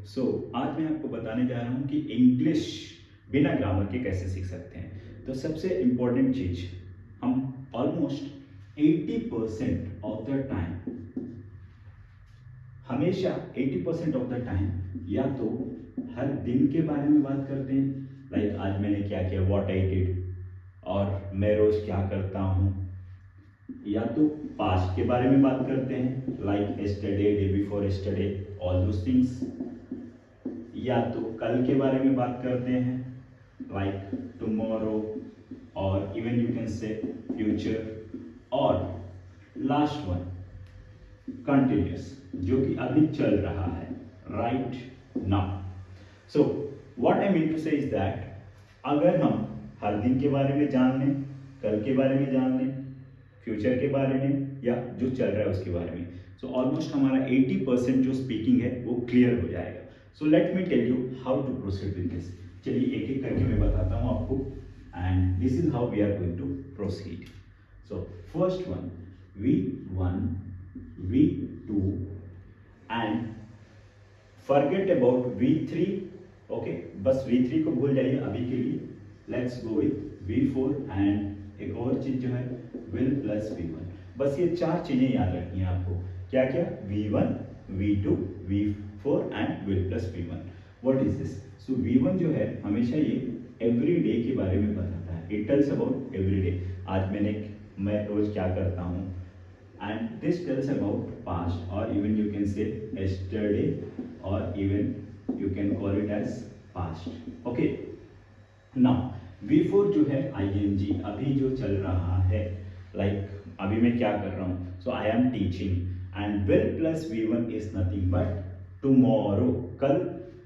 आज मैं आपको बताने जा रहा हूँ कि इंग्लिश बिना ग्रामर के कैसे सीख सकते हैं। तो सबसे इम्पोर्टेंट चीज़, हम ऑलमोस्ट 80% ऑफ द टाइम, हमेशा 80% ऑफ द टाइम या तो हर दिन के बारे में बात करते हैं, लाइक आज मैंने क्या किया, व्हाट आई डिड, और मैं रोज क्या करता हूँ, या तो पास्ट के बारे में बात करते हैं, like yesterday, day before yesterday, all those things, या तो कल के बारे में बात करते हैं, लाइक टुमारो, और even you can say future, और लास्ट वन कंटिन्यूस, जो कि अभी चल रहा है right now. So what I mean to say is that अगर हम हर दिन के बारे में जान लें, कल के बारे में जान लें, फ्यूचर के बारे में, या जो चल रहा है उसके बारे में, सो ऑलमोस्ट हमारा 80% जो स्पीकिंग है वो क्लियर हो जाएगा। So let me tell you how to proceed with this. चलिए एक एक करके मैं बताता हूँ आपको, and this is how we are going to proceed. So first one, V1, V2 and forget about V3। Okay, बस V3 को भूल जाइए अभी के लिए। Let's go with V4 and एक और चीज जो है will प्लस V1। बस ये चार चीजें याद रखनी है आपको। क्या क्या? V1, V2, V4 and will plus V1। What is this? So V1 जो है हमेशा ये एवरी डे के बारे में बताता है। It tells about every day, आज मैं रोज क्या करता हूँ, and this tells about past, or even you can say yesterday, or even you can call it as past. Okay, now V4 जो है ing, अभी जो चल रहा है, like अभी मैं क्या कर रहा हूँ, so I am teaching, and will plus V1 is nothing but tomorrow, कल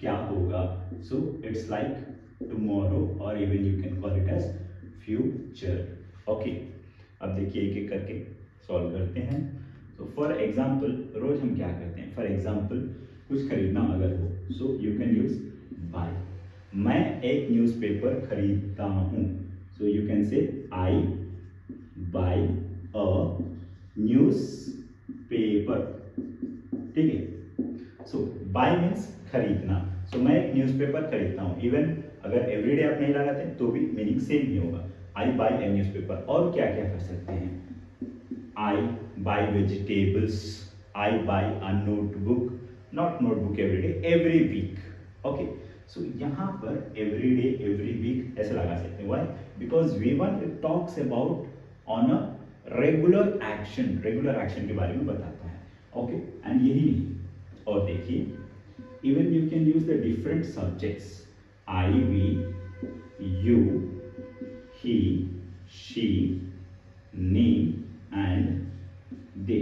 क्या होगा, so it's like tomorrow, or even you can call it as future. Okay, अब देखिए एक एक करके सॉल्व करते हैं। तो फॉर एग्जाम्पल रोज हम क्या करते हैं, फॉर एग्जाम्पल कुछ खरीदना अगर हो, सो यू कैन यूज बाय। मैं एक न्यूज़पेपर खरीदता हूँ, सो you can say I bye a newspaper. ठीक है, सो बाय मीन्स खरीदना। सो मैं एक न्यूज़पेपर खरीदता हूँ। इवन अगर एवरीडे आप नहीं लगाते तो भी मीनिंग सेम ही होगा, आई बाय ए न्यूज़पेपर। और क्या क्या कर सकते हैं, I buy vegetables, I buy a notebook, not notebook every day, every week. Okay, so यहाँ पर every day, every week ऐसे लगा सकते हैं। Why? Because V1 it talks about on a regular action, regular action के बारे में बताता है। Okay, and यही नहीं, और देखिए even you can use the different subjects, I, we, you, he, she, me and they.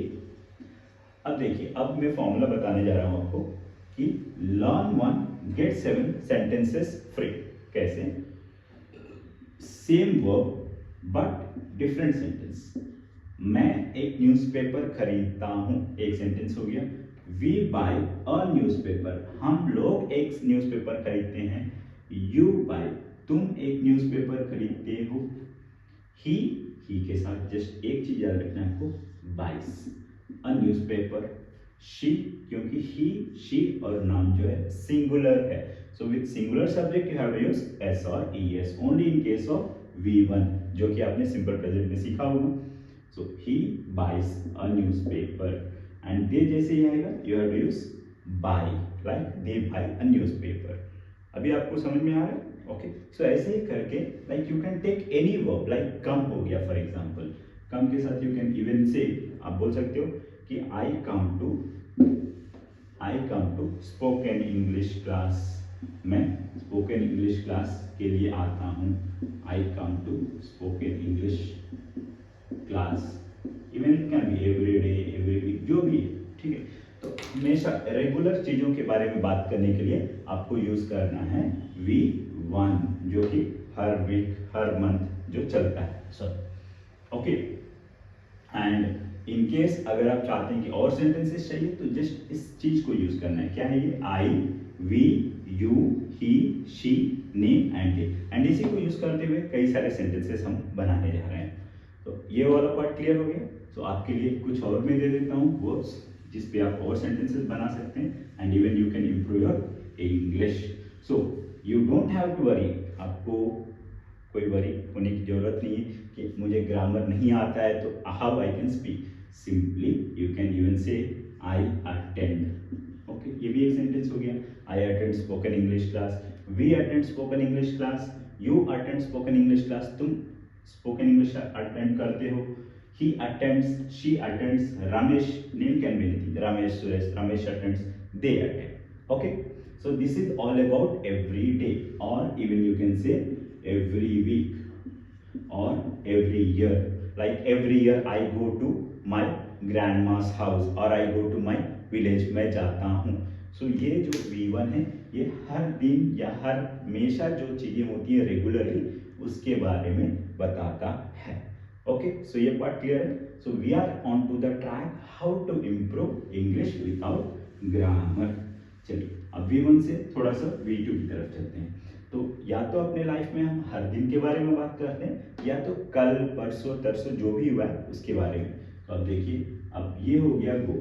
अब देखिए, अब मैं फॉर्मूला बताने जा रहा हूं आपको कि लर्न 1 गेट 7 सेंटेंसेस फ्री। कैसे? Same verb but different sentence. मैं एक न्यूज़पेपर खरीदता हूं, एक सेंटेंस हो गया। वी बाय अ न्यूज़पेपर, हम लोग एक न्यूज़पेपर खरीदते हैं। यू बाय, तुम एक न्यूज़पेपर खरीदते हो। ही के साथ जस्ट एक चीज याद रखना आपको, बाइस अ न्यूज़पेपर। शी, क्योंकि ही, शी और नाम जो है सिंगुलर है, so with singular subject you have to use S और ES only in case of V1, जो कि आपने सिंपल प्रेजेंट में सीखा होगा। सो ही बाइस अ न्यूज़पेपर, एंड दे जैसे ही आएगा you have to use buy, like they buy a newspaper. अभी आपको समझ में आ रहा है? ओके, सो ऐसे ही करके like you can take any verb, like come हो गया फॉर एग्जांपल, कम के साथ यू कैन इवन से आप बोल सकते हो कि I come to spoken English class. मैं स्पोकन इंग्लिश क्लास के लिए आता हूँ। I come to spoken English class. Even it can be every day, every week, जो भी है। ठीक है, तो हमेशा रेगुलर चीजों के बारे में बात करने के लिए आपको यूज करना है V1, जो कि हर वीक, हर मंथ जो चलता है, sir. Okay, and in case अगर आप चाहते हैं कि और सेंटेंसेस चाहिए तो जस्ट इस चीज को यूज करना है। क्या है ये? I, we, you, he, she, name and they, and इसी को यूज करते हुए कई सारे सेंटेंसेस हम बनाने जा रहे हैं। तो ये वाला पार्ट क्लियर हो गया। तो आपके लिए कुछ और मैं दे देता हूँ वर्ड्स जिस पे आप और सेंटेंसेस बना सकते हैं, and even you can improve your English. So you don't have to worry, आपको कोई वरी होने की जरूरत नहीं है कि मुझे ग्रामर नहीं आता है तो how I can speak. Simply you can even से आई अटेंड। ओके, ये भी एक सेंटेंस हो गया। I attend spoken English class, we attend spoken English class, you attend spoken English class, तुम स्पोकन इंग्लिश अटेंड करते हो। he attends, she attends, Ramesh, name can be anything, Ramesh, Suresh, Ramesh attends, they attend. Okay, so this is all about every day, or even you can say every week or every year. Like every year I go to my grandma's house or I go to my village, मैं जाता हूँ। So ये जो V1 है ये हर दिन या हर हमेशा जो चीजें होती है रेगुलरली उसके बारे में बताता है। ओके, सो ये पार्ट क्लियर है। So we are on to the track how to improve English without grammar. चलिए अब V1 से थोड़ा सा V2 की तरफ चलते हैं। तो या तो अपने लाइफ में हम हर दिन के बारे में बात करते हैं या तो कल परसों तरसों जो भी हुआ है उसके बारे में। तो अब देखिए, अब ये हो गया गो,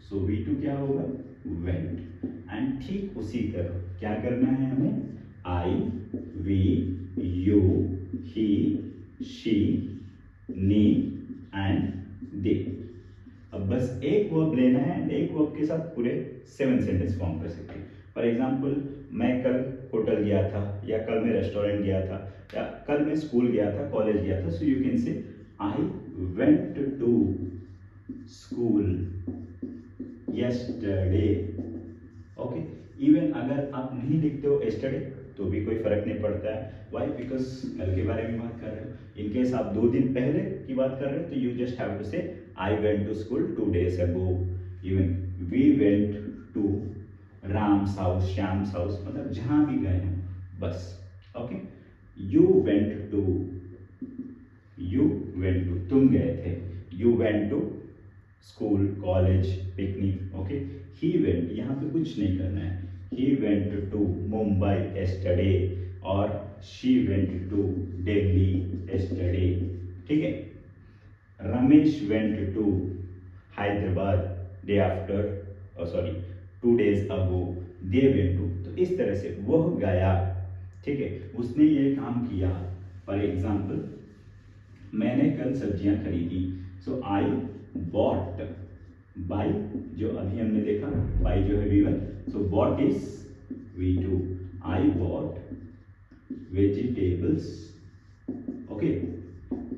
सो V2 क्या होगा, वेंट। एंड ठीक उसी तरह क्या करना है हमें, I, we, you, he, she, नी एंड दे। अब बस एक वर्ब लेना है एंड एक वर्ब के साथ पूरे 7 सेंटेंस फॉर्म कर सकते हैं। फॉर एग्जांपल, मैं कल होटल गया था, या कल मैं रेस्टोरेंट गया था, या कल मैं स्कूल गया था, कॉलेज गया था। सो you can say I went to school yesterday. Okay, even अगर आप नहीं लिखते हो यस्टरडे तो भी कोई फर्क नहीं पड़ता है। वाई? बिकॉज कल के बारे में बात कर रहे हो। इन केस आप 2 दिन पहले की बात कर रहे हो तो you just have to say I went to school 2 days ago। Even we went to Ram's house, Shyam's house, मतलब जहां भी गए हैं बस। ओके, यू वेंट टू, तुम गए थे, you went to school, college, picnic. Okay, he went, यहाँ पे कुछ नहीं करना है, he went to Mumbai yesterday और she went to Delhi yesterday। ठीक है, Ramesh went to Hyderabad day after, 2 days ago, they went to। तो इस तरह से वह गया, ठीक है, उसने ये काम किया। फॉर एग्जाम्पल, मैंने कल सब्जियां खरीदी, सो आई बॉट, बाई जो अभी हमने देखा, बाई जो है V1, so bought is V2। I bought vegetables, okay,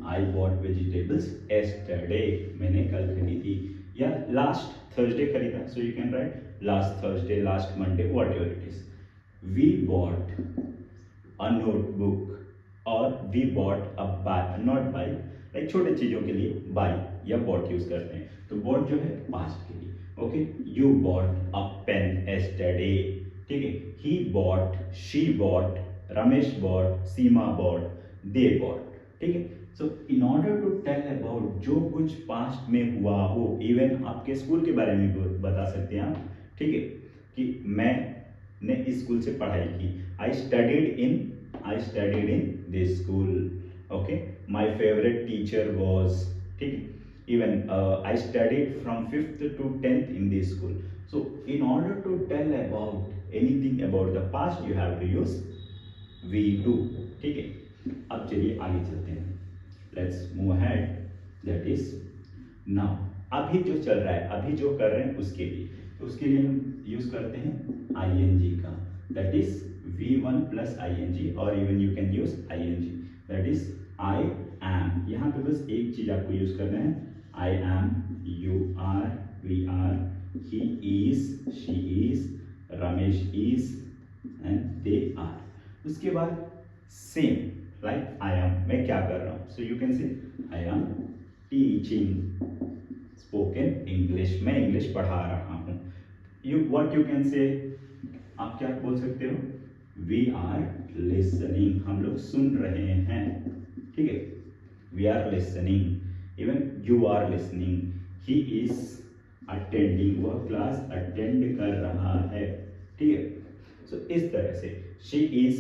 I bought vegetables yesterday, मैंने कल खरीदी, या लास्ट थर्सडे खरीदा, so you can write last Thursday, last Monday, whatever it is। We bought a notebook और we bought a bike, not bike, like छोटे चीजों के लिए buy या bought यूज करते हैं। तो bought जो है पास्ट के लिए। Okay, you bought a pen yesterday, ठीक है, he bought, she bought, Ramesh bought, Seema bought, they bought. ठीक है, so in order to tell about जो कुछ पास्ट में हुआ हो, इवन आपके स्कूल के बारे में भी बता सकते हैं आप। ठीक है, कि मैंने इस स्कूल से पढ़ाई की, I studied in this school. Okay, my favourite teacher was, ठीक है, even I studied from 5th to 10th in this school। So in order to tell about anything about the past you have to use V2। ठीक है, अब चलिए आगे चलते हैं, let's move ahead। that is now, अभी जो चल रहा है, अभी जो कर रहे हैं उसके लिए, तो उसके लिए हम यूज करते हैं ing का, that is V1 plus ing, और even you can use ing, that is I am। यहाँ पे बस एक चीज आपको यूज करना है, I am, you are, we are, he is, she is, Ramesh is and they are। उसके बाद same like I am, मैं क्या कर रहा हूँ, so you can say I am teaching spoken English, मैं इंग्लिश पढ़ा रहा हूँ। what you can say, आप क्या बोल सकते हो, we are listening, हम लोग सुन रहे हैं। ठीक है, we are listening, even you are listening, he is attending, वह क्लास अटेंड कर रहा है। ठीक है, सो इस तरह से she is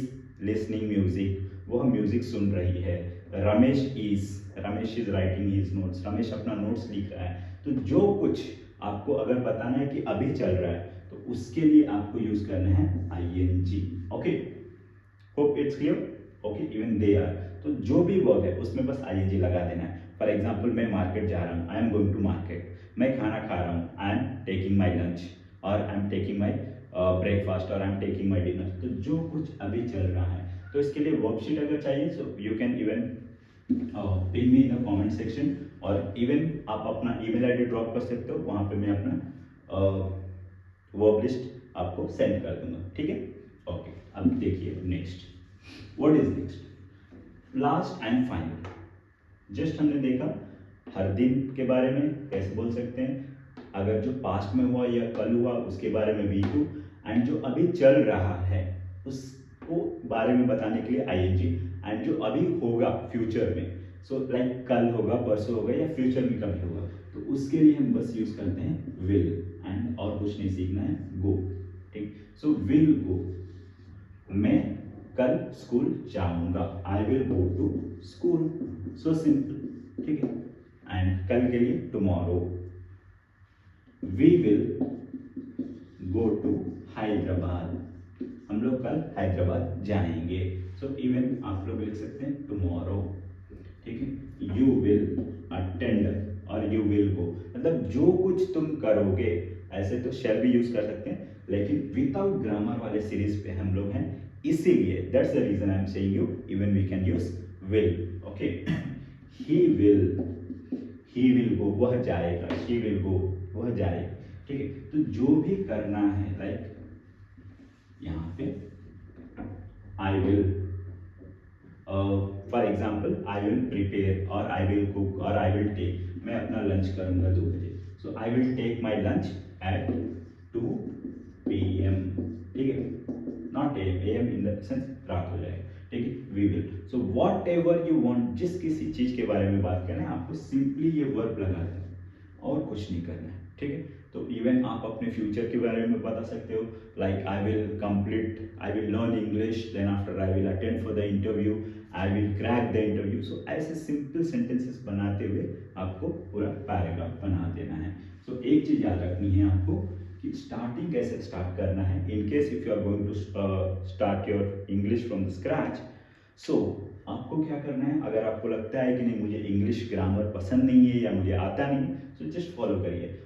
listening music, वह म्यूजिक सुन रही है। Ramesh is writing his notes, Ramesh अपना नोट्स लिख रहा है। तो जो कुछ आपको अगर बताना है कि अभी चल रहा है तो उसके लिए आपको यूज करना है ing। Okay, hope it's clear. Okay, even they are, तो जो भी वर्ब है उसमें बस ing लगा देना है। फॉर एग्जाम्पल मैं मार्केट जा रहा हूँ, I am going to market. मैं खाना खा रहा हूँ, I am taking my lunch, और I am taking my breakfast, और I am taking my dinner. तो जो कुछ अभी चल रहा है, तो इसके लिए वर्कशीट अगर चाहिए सो you can even pin me in the comment section, और इवन आप अपना ईमेल आईडी ड्रॉप कर सकते हो, वहाँ पे मैं अपना वर्ब लिस्ट आपको सेंड कर दूंगा, ठीक है। ओके, अब देखिए next, what is next, last and final. Just हमने देखा हर दिन के बारे में कैसे बोल सकते हैं, अगर जो पास्ट में हुआ या कल हुआ उसके बारे में वी टू, एंड जो अभी चल रहा है उसको बारे में बताने के लिए ing, एंड जो अभी होगा फ्यूचर में, सो लाइक कल होगा, परसों होगा, या फ्यूचर में कभी होगा, तो उसके लिए हम बस यूज करते हैं विल, एंड और कुछ नहीं सीखना है, गो। ठीक, सो विल गो, मैं कल स्कूल जाऊंगा, I will go to school, so simple, ठीक है। एंड कल के लिए tomorrow, we will go to Hyderabad, हम लोग कल हैदराबाद जाएंगे, सो इवन आप लोग लिख सकते हैं टुमारो, ठीक है। यू विल अटेंड और यू विल गो, मतलब जो कुछ तुम करोगे, ऐसे तो शैल भी यूज कर सकते हैं, लेकिन विदाउट ग्रामर वाले सीरीज पे हम लोग हैं, इसीलिए that's the reason I am saying you even we can use will. Okay, he will go, वह जाएगा, शी विल गो, वह जाएगा, ठीक है। तो जो भी करना है, लाइक यहाँ पे I will, for example I will prepare, और आई विल कुक, और आई विल टेक, मैं अपना लंच करूंगा 2 बजे, so I will take my lunch at 2 PM, ठीक है, not AM in the sense रात हो जाएगा, ठीक है। We will, so whatever you want, जिस किसी चीज के बारे में बात करना है आपको सिंपली ये वर्ब लगा देना और कुछ नहीं करना है, ठीक है। तो इवन आप अपने फ्यूचर के बारे में बता सकते हो, like I will learn English, then after I will attend for the interview, I will crack the interview. So ऐसे सिंपल सेंटेंसेस बनाते हुए आपको पूरा पैराग्राफ बना देना है। सो एक चीज याद रखनी है आपको कि स्टार्टिंग कैसे स्टार्ट करना है, in case if you are going to start your English from the scratch. So आपको क्या करना है, अगर आपको लगता है कि नहीं मुझे इंग्लिश ग्रामर पसंद नहीं है या मुझे आता नहीं है, सो जस्ट फॉलो करिए।